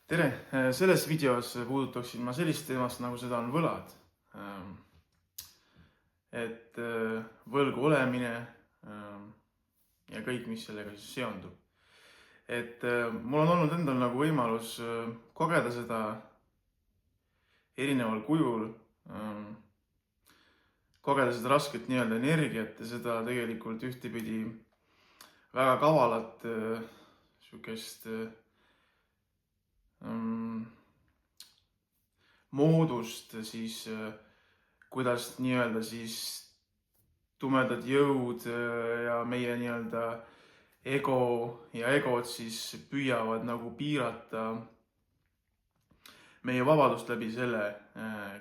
Tere! Selles videos puudutaksin ma sellist teemast, nagu seda on võlad. Et võlgu olemine ja kõik, mis sellega siis seondub. Et mul on olnud endal nagu võimalus kogeda seda erineval kujul, kogeda seda rasket nii-öelda energiat ja seda tegelikult ühtepidi väga kavalat sihukest moodust siis, kuidas nii-öelda siis tumedad jõud ja meie nii-öelda ego ja egod siis püüavad nagu piirata meie vabadust läbi selle,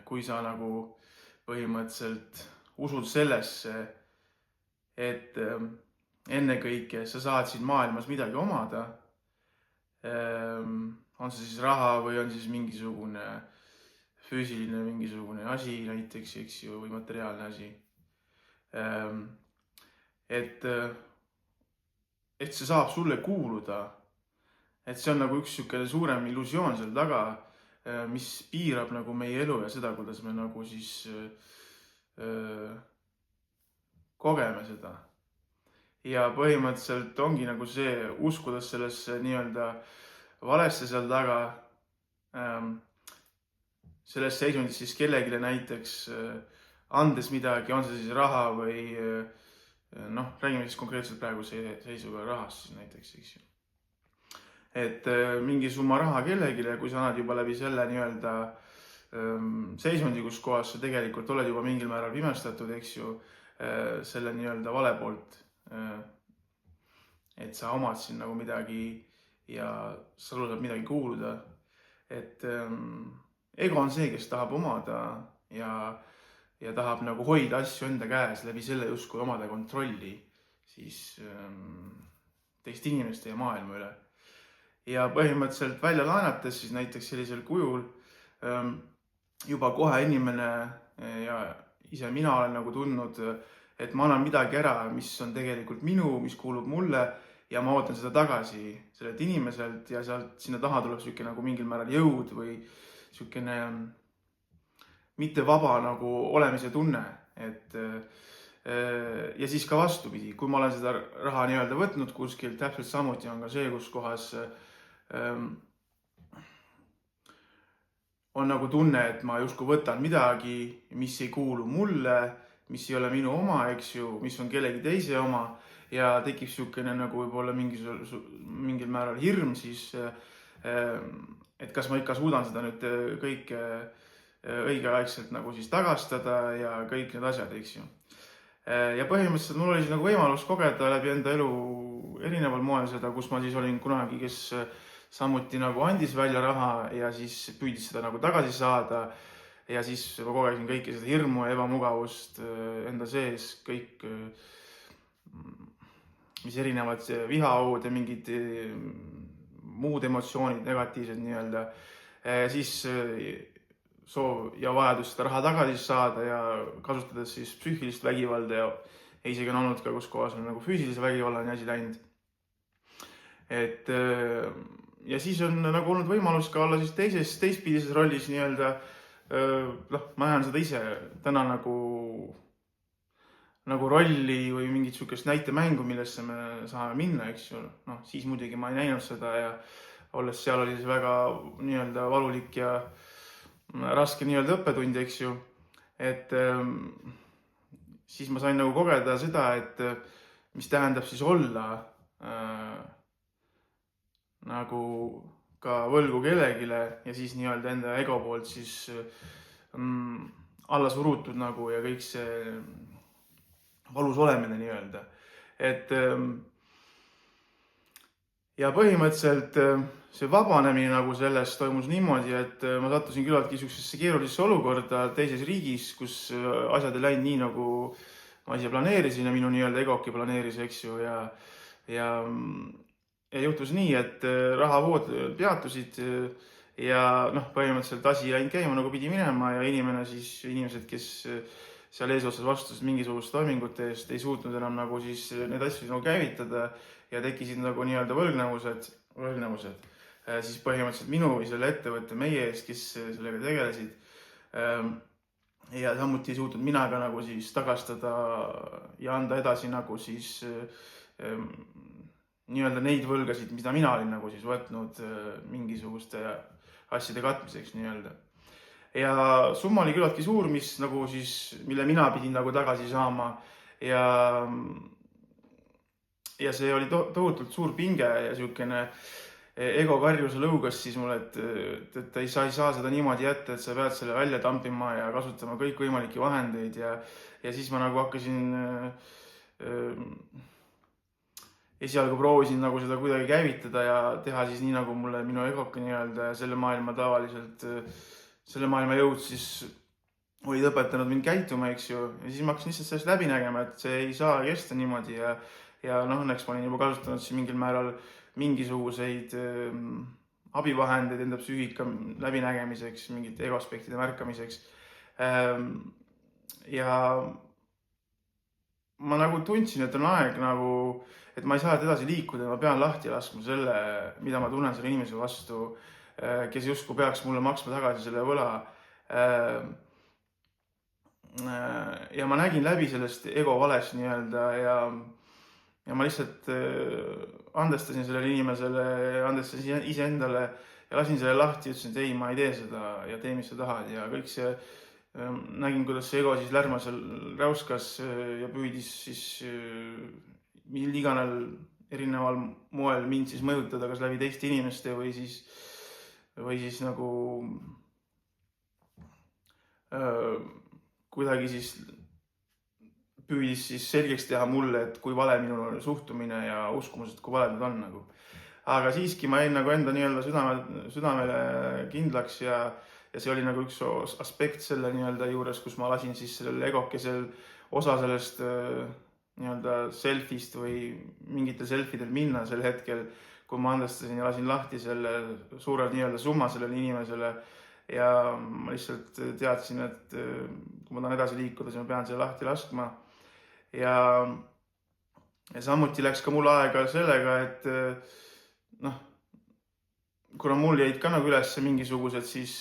kui sa nagu põhimõtteliselt usud sellesse, et ennekõike sa saad siin maailmas midagi omada. On see siis raha või on siis mingisugune füüsiline mingisugune asi näiteks, eks ju, või materiaalne asi. Et see saab sulle kuuluda. Et see on nagu üks niisugune suurem illusioon seal taga, mis piirab nagu meie elu ja seda, kuidas me nagu siis kogeme seda. Ja põhimõtteliselt ongi nagu see, uskudes sellesse nii-öelda valesse seal taga, selles seisundis siis kellegile näiteks andes midagi, on see siis raha või räägime siis konkreetselt praegu seisuga rahast siis näiteks, eks ju. Et mingi summa raha kellegile, kui sa annad juba läbi selle nii-öelda seisundi, kus kohas sa tegelikult oled juba mingil määral pimestatud, eks ju, selle nii-öelda vale poolt. Et sa omad siin nagu midagi ja sulle saab midagi kuuluda. Et ego on see, kes tahab omada ja tahab nagu hoida asju enda käes läbi selle justkui omada kontrolli siis teiste inimeste ja maailma üle. Ja põhimõtteliselt välja laenates siis näiteks sellisel kujul juba kohe inimene ja ise mina olen nagu tundnud, et ma annan midagi ära, mis on tegelikult minu, mis kuulub mulle ja ma ootan seda tagasi sellelt inimeselt ja sealt sinna taha tuleb siuke nagu mingil määral jõud või siukene mitte vaba nagu olemise tunne. Ja siis ka vastupidi, kui ma olen seda raha nii-öelda võtnud kuskilt, täpselt samuti on ka see, kus kohas on nagu tunne, et ma justkui võtan midagi, mis ei kuulu mulle, mis ei ole minu oma, eks ju, mis on kellegi teise oma ja tekib siukene nagu võib-olla mingil määral hirm siis, et kas ma ikka suudan seda nüüd kõike õigeaegselt nagu siis tagastada ja kõik need asjad, eks ju. Ja põhimõtteliselt mul oli siis nagu võimalus kogeda läbi enda elu erineval moel seda, kus ma siis olin kunagi, kes samuti nagu andis välja raha ja siis püüdis seda nagu tagasi saada. Ja siis ma kogesin kõike seda hirmu ja ebamugavust enda sees, kõik, mis erinevad vihahood ja mingid muud emotsioonid, negatiivsed nii-öelda. Siis soov ja vajadus seda raha tagasi saada ja kasutades siis psüühilist vägivalda ja isegi on olnud ka, kus kohas on nagu füüsilise vägivallani asi läinud. Ja siis on nagu olnud võimalus ka olla siis teistpidises rollis nii-öelda. Ma näen seda ise täna nagu rolli või mingit sihukest näitemängu, millesse me saame minna, eks ju. Siis muidugi ma ei näinud seda ja olles seal oli see väga nii-öelda valulik ja raske nii-öelda õppetund, eks ju. Et siis ma sain nagu kogeda seda, et mis tähendab siis olla nagu ka võlgu kellegile ja siis nii-öelda enda ego poolt siis alla surutud nagu ja kõik see valus olemine nii-öelda. Ja põhimõtteliselt see vabanemine nagu sellest toimus niimoodi, et ma sattusin küllaltki niisugusesse keerulisse olukorda teises riigis, kus asjad ei läinud nii, nagu ma ise planeerisin ja minu nii-öelda egoki planeeris, eks ju, ja juhtus nii, et rahavood peatusid ja põhimõtteliselt asi jäi käima nagu pidi minema ja inimesed, kes seal eesotsas vastusid mingisugust toimingute eest, ei suutnud enam nagu siis neid asju nagu käivitada ja tekkisid nagu nii-öelda võlgnevused. siis põhimõtteliselt minu või selle ettevõtte meie ees, kes sellega tegelesid. Ja samuti ei suutnud mina ka nagu siis tagastada ja anda edasi nagu siis nii-öelda neid võlgasid, mida mina olin nagu siis võtnud mingisuguste asjade katmiseks nii-öelda. Ja summa oli küllaltki suur, mis nagu siis, mille mina pidin nagu tagasi saama ja see oli tohutult suur pinge ja niisugune ego karjus lõugas siis mulle, et sa ei saa seda niimoodi jätta, et sa pead selle välja tampima ja kasutama kõikvõimalikke vahendeid ja siis ma nagu hakkasin esialgu proovisin nagu seda kuidagi käivitada ja teha siis nii, nagu mulle minu egoka nii-öelda ja selle maailma jõud siis olid õpetanud mind käituma, eks ju. Ja siis ma hakkasin lihtsalt sellest läbi nägema, et see ei saa kesta niimoodi ja õnneks ma olin juba kasutanud siis mingil määral mingisuguseid abivahendeid enda psüühika läbinägemiseks, mingite egoaspektide märkamiseks. Ja ma nagu tundsin, et on aeg nagu, et ma ei saa edasi liikuda, ma pean lahti laskma selle, mida ma tunnen selle inimese vastu, kes justkui peaks mulle maksma tagasi selle võla. Ja ma nägin läbi sellest ego valest nii-öelda ja ma lihtsalt andestasin sellele inimesele, andestasin iseendale ja lasin selle lahti ja ütlesin, et ei, ma ei tee seda ja tee, mis sa tahad ja kõik see. Nägin, kuidas see ego siis lärmasel räuskas ja püüdis siis mil iganel erineval moel mind siis mõjutada, kas läbi teiste inimeste või siis nagu kuidagi siis püüdis siis selgeks teha mulle, et kui vale minul suhtumine ja uskumused, kui valed nad on nagu. Aga siiski ma jäin nagu enda nii-öelda südamele kindlaks ja see oli nagu üks aspekt selle nii-öelda juures, kus ma lasin siis sellel egokesel osa sellest nii-öelda selfist või mingitel selfidel minna sel hetkel, kui ma andestasin ja lasin lahti selle suure nii-öelda summa sellele inimesele ja ma lihtsalt teadsin, et kui ma tahan edasi liikuda, siis ma pean selle lahti laskma. Ja samuti läks ka mul aega sellega, et kuna mul jäid ka nagu üles mingisugused siis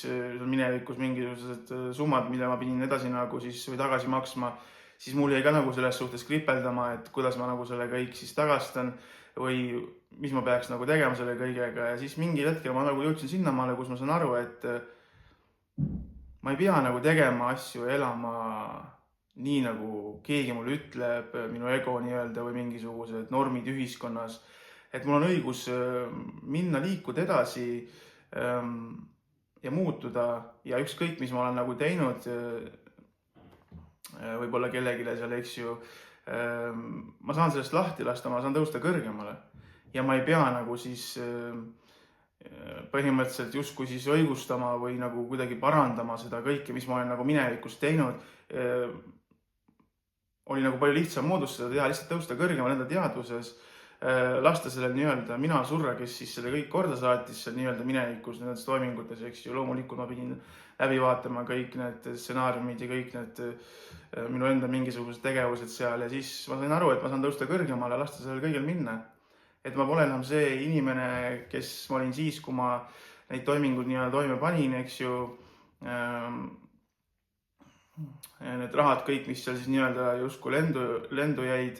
minevikus mingisugused summad, mille ma pidin edasi nagu siis või tagasi maksma, siis mul jäi ka nagu selles suhtes kripeldama, et kuidas ma nagu selle kõik siis tagastan või mis ma peaks nagu tegema selle kõigega. Ja siis mingil hetkel ma nagu jõudsin sinnamaale, kus ma saan aru, et ma ei pea nagu tegema asju ja elama nii, nagu keegi mulle ütleb, minu ego nii-öelda või mingisugused normid ühiskonnas. Et mul on õigus minna, liikuda edasi ja muutuda ja ükskõik, mis ma olen nagu teinud, võib-olla kellegile seal, eks ju, ma saan sellest lahti lasta, ma saan tõusta kõrgemale ja ma ei pea nagu siis põhimõtteliselt justkui siis õigustama või nagu kuidagi parandama seda kõike, mis ma olen nagu minevikus teinud. Oli nagu palju lihtsam moodustada, teha lihtsalt tõusta kõrgemale enda teadvuses, lasta sellel nii-öelda mina surra, kes siis selle kõik korda saatis seal nii-öelda minevikus nendes toimingutes, eks ju. Loomulikult ma pidin läbi vaatama kõik need stsenaariumid ja kõik need minu enda mingisugused tegevused seal ja siis ma sain aru, et ma saan tõusta kõrgemale, lasta sellel kõigil minna. Et ma pole enam see inimene, kes ma olin siis, kui ma neid toimingud nii-öelda toime panin, eks ju. Need rahad kõik, mis seal siis nii-öelda justkui lendu jäid,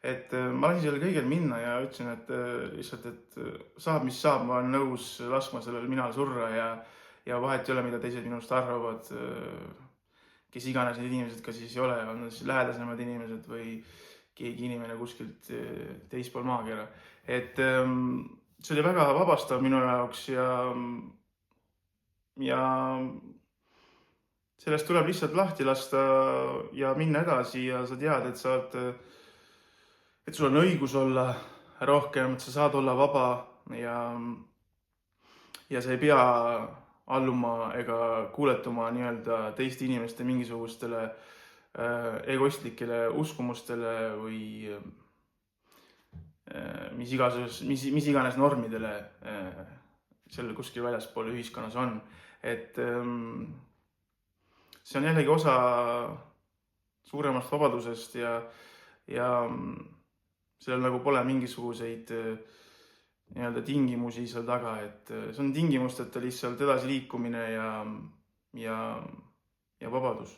et ma lasin sellel kõigil minna ja ütlesin, et lihtsalt, et saab, mis saab, ma olen nõus laskma sellel minal surra ja vahet ei ole, mida teised minust arvavad, kes iganes need inimesed ka siis ei ole, on siis lähedasemad inimesed või keegi inimene kuskilt teispool maakera. Et see oli väga vabastav minu jaoks ja sellest tuleb lihtsalt lahti lasta ja minna edasi ja sa tead, et sul on õigus olla rohkem, et sa saad olla vaba ja sa ei pea alluma ega kuuletuma nii-öelda teiste inimeste mingisugustele egoistlikele uskumustele või mis iganes normidele seal kuskil väljaspool ühiskonnas on. Et see on jällegi osa suuremast vabadusest ja sellel nagu pole mingisuguseid nii-öelda tingimusi seal taga, et see on tingimusteta lihtsalt edasiliikumine ja vabadus.